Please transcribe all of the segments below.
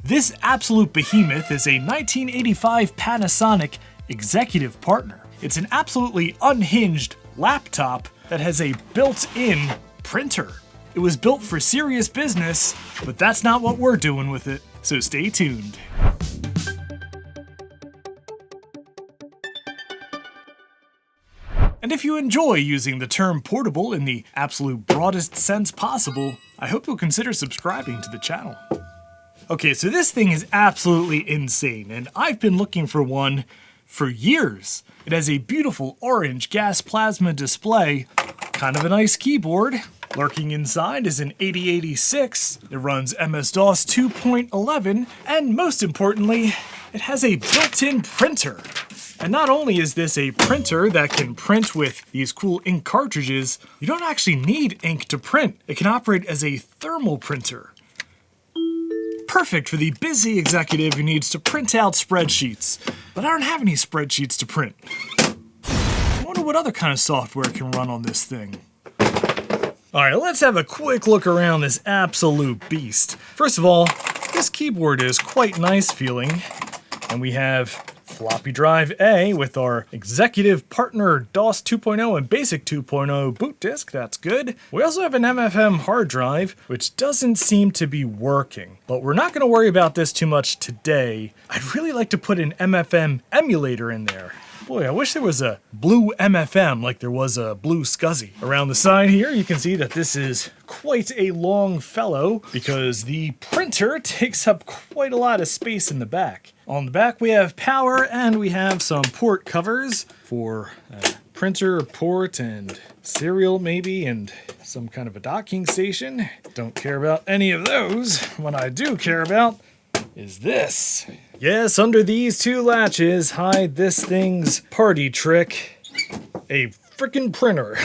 This absolute behemoth is a 1985 Panasonic Executive Partner. It's an absolutely unhinged laptop that has a built-in printer. It was built for serious business, but that's not what we're doing with it, so stay tuned. And if you enjoy using the term portable in the absolute broadest sense possible, I hope you'll consider subscribing to the channel. Okay, so this thing is absolutely insane, and I've been looking for one for years. It has a beautiful orange gas plasma display, kind of a nice keyboard. Lurking inside is an 8086. It runs MS-DOS 2.11, and most importantly, it has a built-in printer. And not only is this a printer that can print with these cool ink cartridges, you don't actually need ink to print. It can operate as a thermal printer. Perfect for the busy executive who needs to print out spreadsheets. But I don't have any spreadsheets to print. I wonder what other kind of software can run on this thing. Alright, let's have a quick look around this absolute beast. First of all, this keyboard is quite nice feeling. And we have floppy drive A with our Executive Partner DOS 2.0 and Basic 2.0 boot disk, that's good. We also have an MFM hard drive, which doesn't seem to be working. But we're not going to worry about this too much today. I'd really like to put an MFM emulator in there. Boy, I wish there was a blue MFM like there was a blue SCSI. Around the side here, you can see that this is quite a long fellow because the printer takes up quite a lot of space in the back. On the back, we have power and we have some port covers for printer, port, and serial maybe, and some kind of a docking station. Don't care about any of those. What I do care about is this. Yes, under these two latches hide this thing's party trick, a frickin' printer.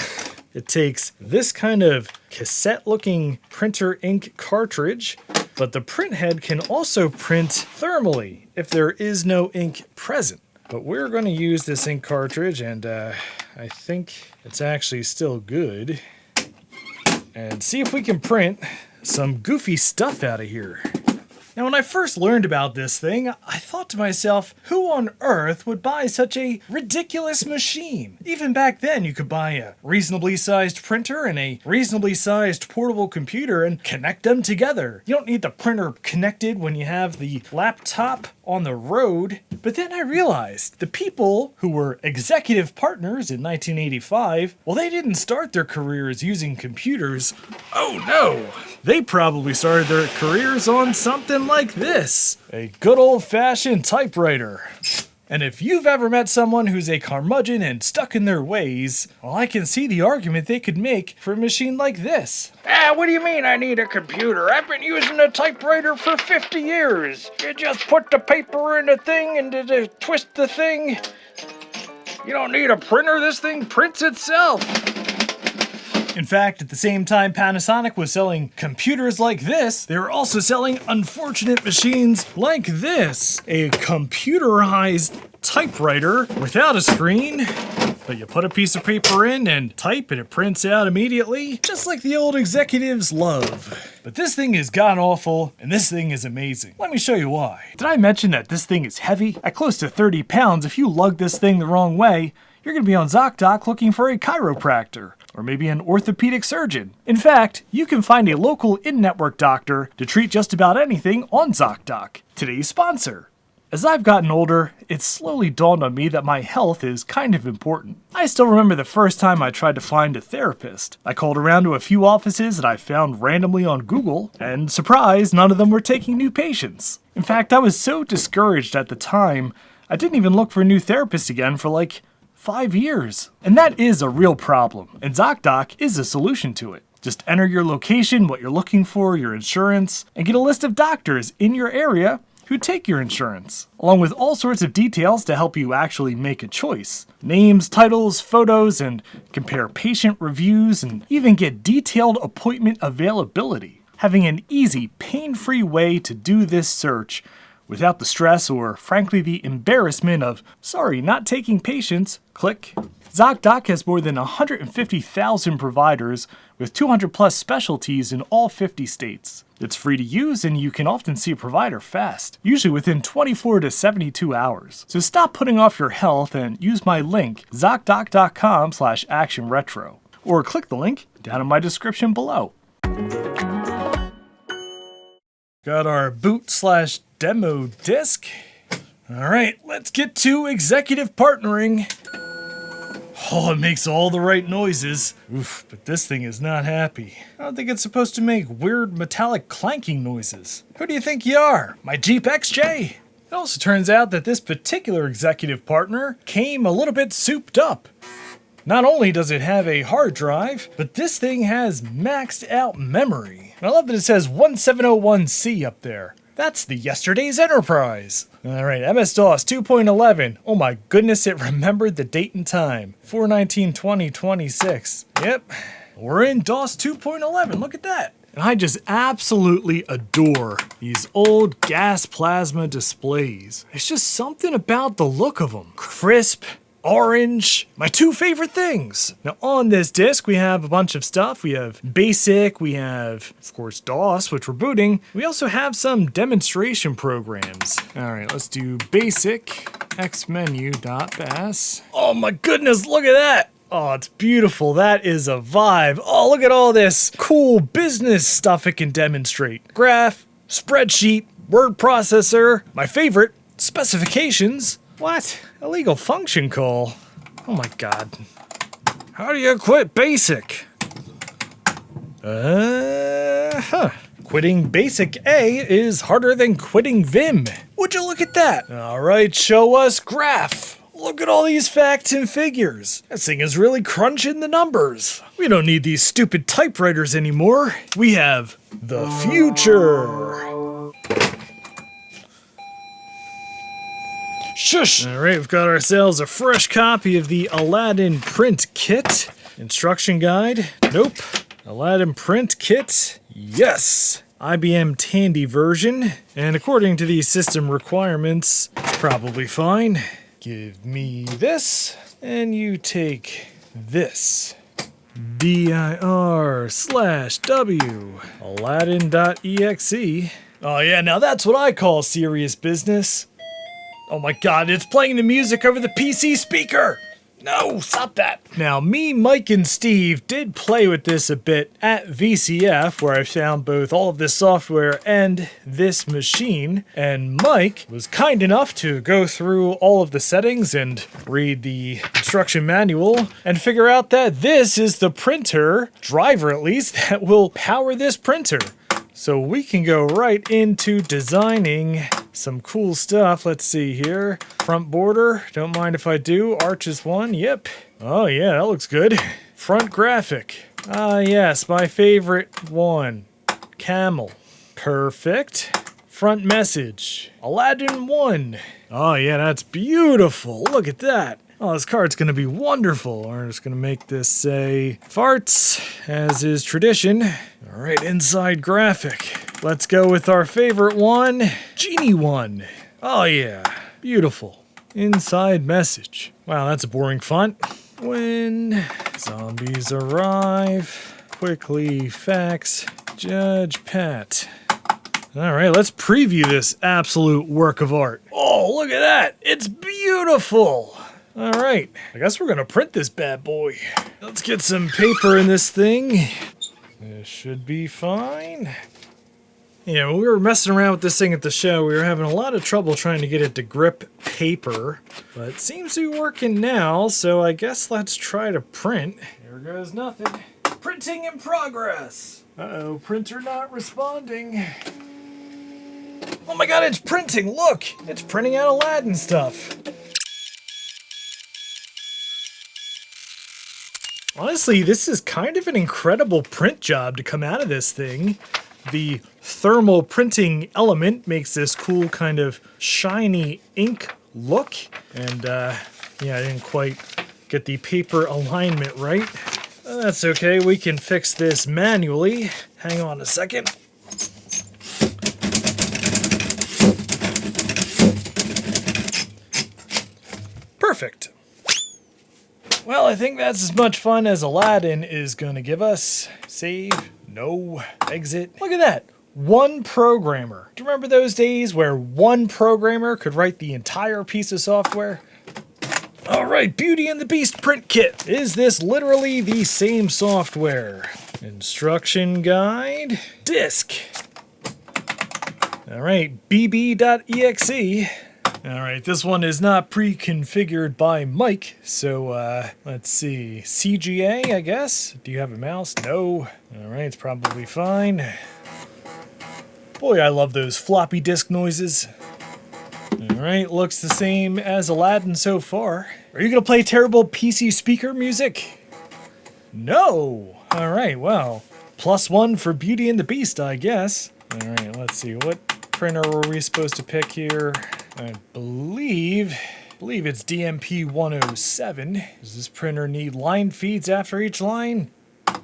It takes this kind of cassette-looking printer ink cartridge, but the print head can also print thermally if there is no ink present. But we're going to use this ink cartridge, and I think it's actually still good. And see if we can print some goofy stuff out of here. Now, when I first learned about this thing, I thought to myself, who on earth would buy such a ridiculous machine? Even back then, you could buy a reasonably sized printer and a reasonably sized portable computer and connect them together. You don't need the printer connected when you have the laptop on the road. But then I realized the people who were executive partners in 1985, well, they didn't start their careers using computers. Oh no! They probably started their careers on something like this, a good old-fashioned typewriter. And if you've ever met someone who's a curmudgeon and stuck in their ways, well, I can see the argument they could make for a machine like this. What do you mean I need a computer? I've been using a typewriter for 50 years. You just put the paper in the thing and twist the thing. You don't need a printer, this thing prints itself. In fact, at the same time Panasonic was selling computers like this, they were also selling unfortunate machines like this. A computerized typewriter without a screen, but you put a piece of paper in and type and it prints out immediately, just like the old executives love. But this thing is god-awful, and this thing is amazing. Let me show you why. Did I mention that this thing is heavy? At close to 30 pounds, if you lug this thing the wrong way, you're going to be on ZocDoc looking for a chiropractor, or maybe an orthopedic surgeon. In fact, you can find a local in-network doctor to treat just about anything on ZocDoc, today's sponsor. As I've gotten older, it's slowly dawned on me that my health is kind of important. I still remember the first time I tried to find a therapist. I called around to a few offices that I found randomly on Google, and surprise, none of them were taking new patients. In fact, I was so discouraged at the time, I didn't even look for a new therapist again for like 5 years. And that is a real problem, and ZocDoc is a solution to it. Just enter your location, what you're looking for, your insurance, and get a list of doctors in your area who take your insurance, along with all sorts of details to help you actually make a choice. Names, titles, photos, and compare patient reviews, and even get detailed appointment availability. Having an easy, pain-free way to do this search without the stress or, frankly, the embarrassment of, sorry, not taking patients, click. ZocDoc has more than 150,000 providers with 200 plus specialties in all 50 states. It's free to use and you can often see a provider fast, usually within 24 to 72 hours. So stop putting off your health and use my link, ZocDoc.com/actionretro, or click the link down in my description below. Got our boot/demo disc. All right, let's get to executive partnering. Oh, it makes all the right noises. Oof, but this thing is not happy. I don't think it's supposed to make weird metallic clanking noises. Who do you think you are? My Jeep XJ? It also turns out that this particular executive partner came a little bit souped up. Not only does it have a hard drive, but this thing has maxed out memory. And I love that it says 1701C up there. That's the yesterday's Enterprise. All right, MS-DOS 2.11. Oh my goodness, it remembered the date and time. 4/19/2026. Yep, we're in DOS 2.11. Look at that. And I just absolutely adore these old gas plasma displays. There's just something about the look of them. Crisp, orange, my two favorite things. Now on this disk we have a bunch of stuff. We have basic, we have of course DOS, which we're booting. We also have some demonstration programs. All right, let's do basic xmenu.bas. Oh my goodness, look at that. Oh, it's beautiful. That is a vibe. Oh, look at all this cool business stuff it can demonstrate. Graph, spreadsheet, word processor, my favorite, specifications. What? Illegal function call? Oh my god. How do you quit basic? Quitting basic A is harder than quitting Vim. Would you look at that? Alright, show us graph. Look at all these facts and figures. This thing is really crunching the numbers. We don't need these stupid typewriters anymore. We have the future. Shush! Alright, we've got ourselves a fresh copy of the Aladdin print kit. Instruction guide. Nope. Aladdin print kit. Yes! IBM Tandy version. And according to these system requirements, it's probably fine. Give me this, and you take this. dir/w aladdin.exe. Oh yeah, now that's what I call serious business. Oh my god, it's playing the music over the PC speaker! No, stop that! Now, me, Mike, and Steve did play with this a bit at VCF, where I found both all of this software and this machine, and Mike was kind enough to go through all of the settings and read the instruction manual and figure out that this is the printer, driver at least, that will power this printer. So we can go right into designing some cool stuff. Let's see here. Front border, don't mind if I do. Arches one, yep. Oh yeah, that looks good. Front graphic. Ah yes, my favorite one. Camel. Perfect. Front message. Aladdin 1. Oh yeah, that's beautiful. Look at that. Oh, this card's gonna be wonderful. We're just gonna make this say farts, as is tradition. All right, inside graphic. Let's go with our favorite one, Genie 1. Oh yeah, beautiful. Inside message. Wow, that's a boring font. When zombies arrive, quickly fax Judge Pat. All right, let's preview this absolute work of art. Oh, look at that. It's beautiful. All right, I guess we're gonna print this bad boy. Let's get some paper in this thing. This should be fine. Yeah, when we were messing around with this thing at the show, we were having a lot of trouble trying to get it to grip paper, but it seems to be working now, so I guess let's try to print. Here goes nothing. Printing in progress. Uh-oh, printer not responding. Oh my god, it's printing, look! It's printing out Aladdin stuff. Honestly, this is kind of an incredible print job to come out of this thing. The thermal printing element makes this cool kind of shiny ink look. And yeah, I didn't quite get the paper alignment right. That's okay, we can fix this manually. Hang on a second. Perfect. Well, I think that's as much fun as Aladdin is going to give us. Save. No. Exit. Look at that. One programmer. Do you remember those days where one programmer could write the entire piece of software? All right, Beauty and the Beast print kit. Is this literally the same software? Instruction guide. Disk. All right, bb.exe. All right, this one is not pre-configured by Mike, so let's see. CGA, I guess? Do you have a mouse? No. All right, it's probably fine. Boy, I love those floppy disk noises. All right, looks the same as Aladdin so far. Are you gonna play terrible PC speaker music? No. All right, well, +1 for Beauty and the Beast, I guess. All right, let's see. What printer were we supposed to pick here? I believe it's DMP 107. Does this printer need line feeds after each line?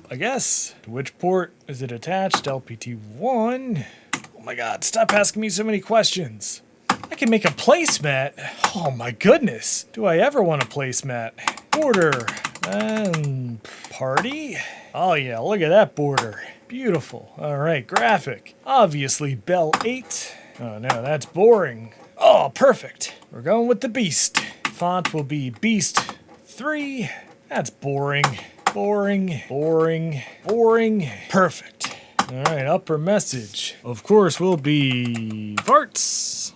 I guess. To which port is it attached? LPT1. Oh my god, stop asking me so many questions. I can make a placemat. Oh my goodness. Do I ever want a placemat? Border. And party? Oh yeah, look at that border. Beautiful. All right, graphic. Obviously Bell 8. Oh no, that's boring. Oh, perfect. We're going with the Beast. Font will be Beast 3. That's boring. Boring. Boring. Boring. Perfect. All right, upper message. Of course, will be farts.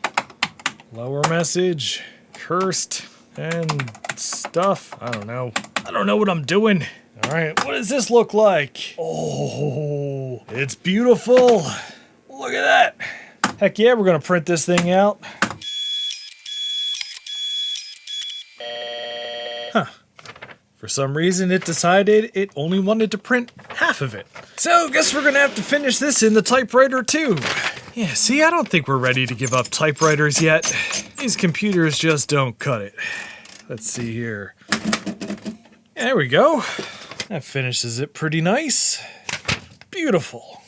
Lower message. Cursed. And stuff. I don't know. I don't know what I'm doing. All right, what does this look like? Oh, it's beautiful. Look at that. Heck yeah, we're gonna print this thing out. Huh. For some reason, it decided it only wanted to print half of it. So, guess we're gonna have to finish this in the typewriter too. Yeah, see, I don't think we're ready to give up typewriters yet. These computers just don't cut it. Let's see here. Yeah, there we go. That finishes it pretty nice. Beautiful.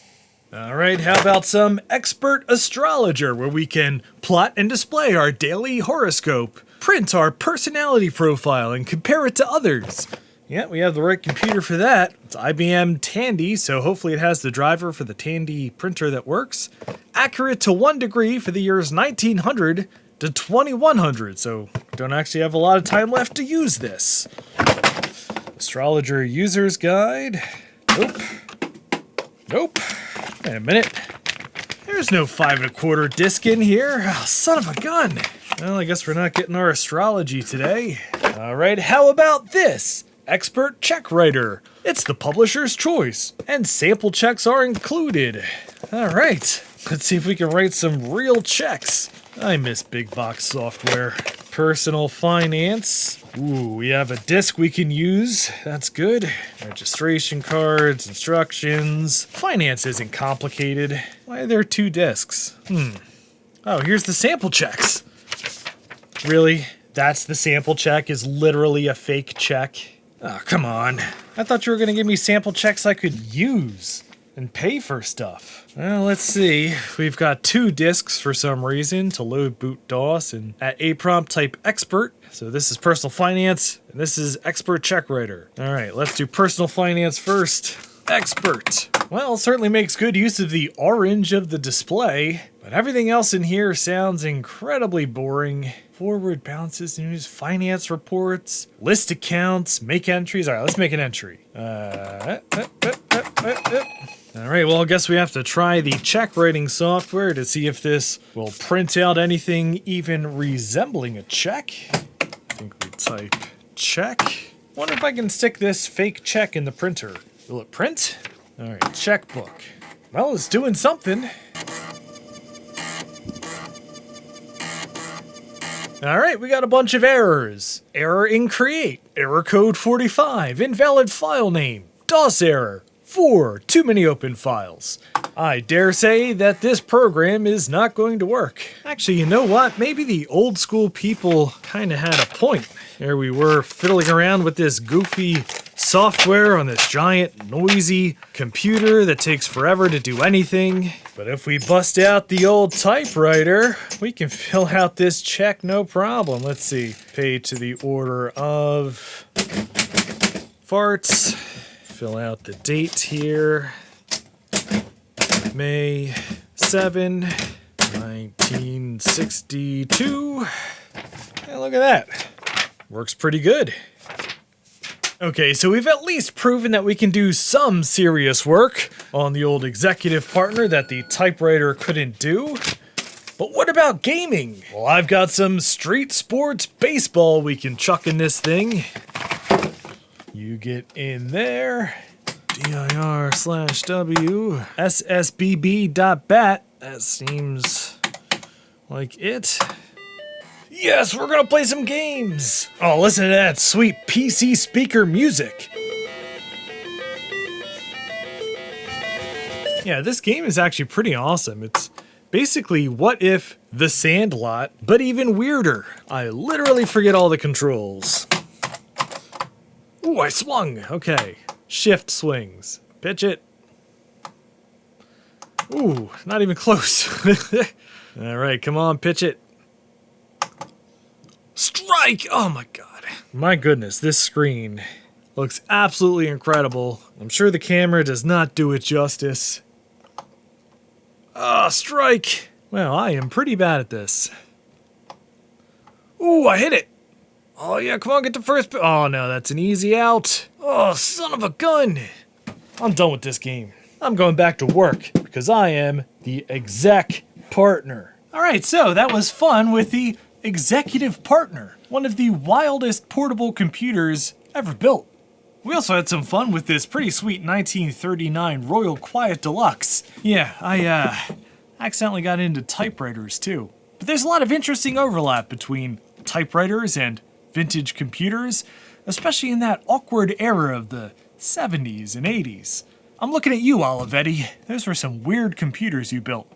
All right, how about some expert astrologer where we can plot and display our daily horoscope, print our personality profile, and compare it to others. Yeah, we have the right computer for that. It's IBM Tandy, so hopefully it has the driver for the Tandy printer that works. Accurate to 1 degree for the years 1900 to 2100, so don't actually have a lot of time left to use this. Astrologer user's guide. Nope. Nope. Wait a minute. There's no 5 1/4 disc in here. Oh, son of a gun. Well, I guess we're not getting our astrology today. All right, how about this? Expert check writer. It's the publisher's choice, and sample checks are included. All right, let's see if we can write some real checks. I miss big box software. Personal finance. Ooh, we have a disc we can use. That's good. Registration cards, instructions. Finance isn't complicated. Why are there 2 discs? Oh, here's the sample checks. Really? That's the sample check is literally a fake check? Oh, come on. I thought you were going to give me sample checks I could use and pay for stuff. Well, let's see. We've got 2 discs for some reason to load boot DOS and at APROMPT type expert. So this is personal finance and this is expert check writer. All right, let's do personal finance first. Expert. Well, certainly makes good use of the orange of the display, but everything else in here sounds incredibly boring. Forward balances, news, finance reports, list accounts, make entries. All right, let's make an entry. All right, well, I guess we have to try the check writing software to see if this will print out anything even resembling a check. I think we type check. Wonder if I can stick this fake check in the printer. Will it print? All right, checkbook. Well, it's doing something. All right, we got a bunch of errors. Error in create, error code 45, invalid file name, DOS error, 4, too many open files. I dare say that this program is not going to work. Actually, you know what? Maybe the old school people kind of had a point. There we were fiddling around with this goofy software on this giant, noisy computer that takes forever to do anything. But if we bust out the old typewriter, we can fill out this check no problem. Let's see. Pay to the order of farts. Fill out the date here. May 7, 1962. Hey, look at that. Works pretty good. Okay, so we've at least proven that we can do some serious work on the old executive partner that the typewriter couldn't do. But what about gaming? Well, I've got some street sports baseball we can chuck in this thing. You get in there. dir/w ssbb.bat. That seems like it. Yes, we're gonna play some games! Oh, listen to that sweet PC speaker music. Yeah, this game is actually pretty awesome. It's basically What If The Sandlot, but even weirder. I literally forget all the controls. Ooh, I swung! Okay. Shift swings. Pitch it. Ooh, not even close. Alright, come on, pitch it. Strike! Oh my god. My goodness, this screen looks absolutely incredible. I'm sure the camera does not do it justice. Ah, strike! Well, I am pretty bad at this. Ooh, I hit it! Oh yeah, come on, get the first. Oh no, that's an easy out. Oh, son of a gun! I'm done with this game. I'm going back to work because I am the exec partner. Alright, so that was fun with the Executive Partner, one of the wildest portable computers ever built. We also had some fun with this pretty sweet 1939 Royal Quiet Deluxe. Yeah, I accidentally got into typewriters too. But there's a lot of interesting overlap between typewriters and vintage computers, especially in that awkward era of the 70s and 80s. I'm looking at you, Olivetti. Those were some weird computers you built.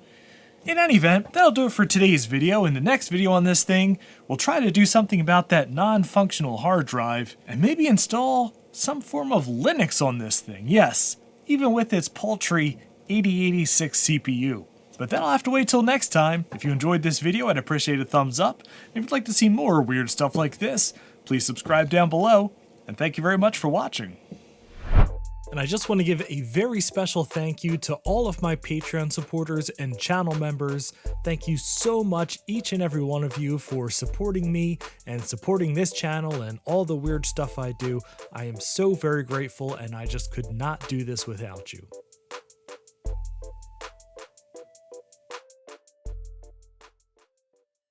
In any event, that'll do it for today's video. In the next video on this thing, we'll try to do something about that non-functional hard drive and maybe install some form of Linux on this thing. Yes, even with its paltry 8086 CPU. But that'll have to wait till next time. If you enjoyed this video, I'd appreciate a thumbs up. If you'd like to see more weird stuff like this, please subscribe down below. And thank you very much for watching. And I just want to give a very special thank you to all of my Patreon supporters and channel members. Thank you so much, each and every one of you, for supporting me and supporting this channel and all the weird stuff I do. I am so very grateful, and I just could not do this without you.